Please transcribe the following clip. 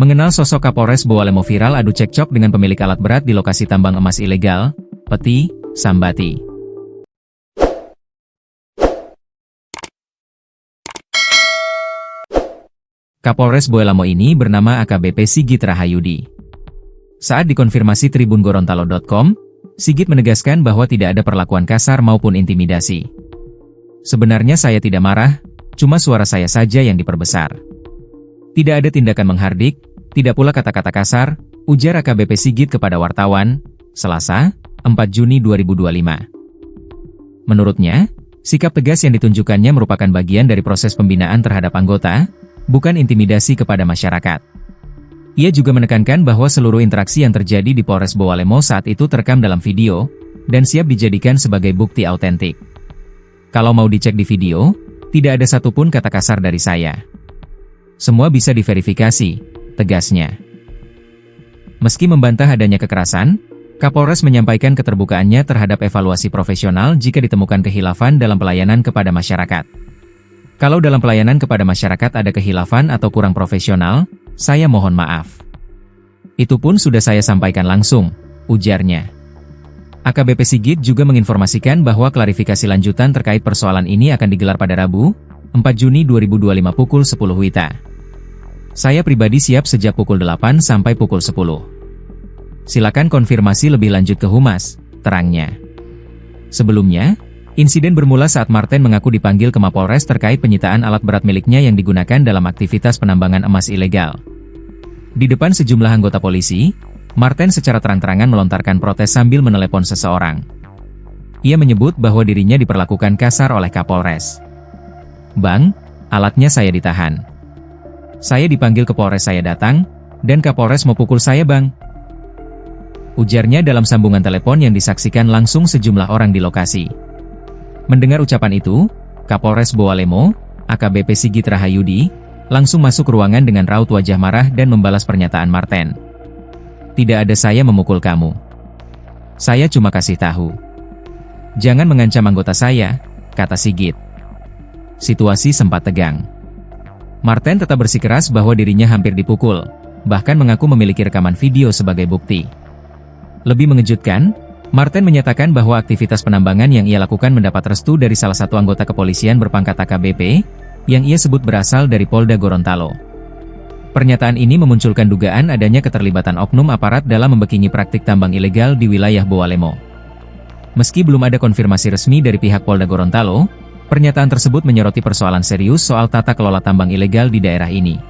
Mengenal sosok Kapolres Bowalemo viral adu cekcok dengan pemilik alat berat di lokasi tambang emas ilegal, Peti, Sambati. Kapolres Bowalemo ini bernama AKBP Sigit Rahayudi. Saat dikonfirmasi Tribun Gorontalo.com, Sigit menegaskan bahwa tidak ada perlakuan kasar maupun intimidasi. Sebenarnya saya tidak marah, cuma suara saya saja yang diperbesar. Tidak ada tindakan menghardik, tidak pula kata-kata kasar, ujar AKBP Sigit kepada wartawan, Selasa, 4 Juni 2025. Menurutnya, sikap tegas yang ditunjukkannya merupakan bagian dari proses pembinaan terhadap anggota, bukan intimidasi kepada masyarakat. Ia juga menekankan bahwa seluruh interaksi yang terjadi di Polres Bowalemo saat itu terekam dalam video, dan siap dijadikan sebagai bukti autentik. Kalau mau dicek di video, tidak ada satupun kata kasar dari saya. Semua bisa diverifikasi, tegasnya. Meski membantah adanya kekerasan, Kapolres menyampaikan keterbukaannya terhadap evaluasi profesional jika ditemukan khilafan dalam pelayanan kepada masyarakat. Kalau dalam pelayanan kepada masyarakat ada khilafan atau kurang profesional, saya mohon maaf. Itu pun sudah saya sampaikan langsung, ujarnya. AKBP Sigit juga menginformasikan bahwa klarifikasi lanjutan terkait persoalan ini akan digelar pada Rabu, 4 Juni 2025 pukul 10 WITA. Saya pribadi siap sejak pukul 8 sampai pukul 10. Silakan konfirmasi lebih lanjut ke Humas, terangnya. Sebelumnya, insiden bermula saat Marten mengaku dipanggil ke Mapolres terkait penyitaan alat berat miliknya yang digunakan dalam aktivitas penambangan emas ilegal. Di depan sejumlah anggota polisi, Marten secara terang-terangan melontarkan protes sambil menelepon seseorang. Ia menyebut bahwa dirinya diperlakukan kasar oleh Kapolres. "Bang, alatnya saya ditahan. Saya dipanggil ke Polres, saya datang, dan Kapolres mau pukul saya, Bang," ujarnya dalam sambungan telepon yang disaksikan langsung sejumlah orang di lokasi. Mendengar ucapan itu, Kapolres Bowalemo, AKBP Sigit Rahayudi, langsung masuk ruangan dengan raut wajah marah dan membalas pernyataan Marten. "Tidak ada saya memukul kamu. Saya cuma kasih tahu. Jangan mengancam anggota saya," kata Sigit. Situasi sempat tegang. Marten tetap bersikeras bahwa dirinya hampir dipukul, bahkan mengaku memiliki rekaman video sebagai bukti. Lebih mengejutkan, Marten menyatakan bahwa aktivitas penambangan yang ia lakukan mendapat restu dari salah satu anggota kepolisian berpangkat AKBP, yang ia sebut berasal dari Polda Gorontalo. Pernyataan ini memunculkan dugaan adanya keterlibatan oknum aparat dalam membekingi praktik tambang ilegal di wilayah Bowalemo. Meski belum ada konfirmasi resmi dari pihak Polda Gorontalo, pernyataan tersebut menyoroti persoalan serius soal tata kelola tambang ilegal di daerah ini.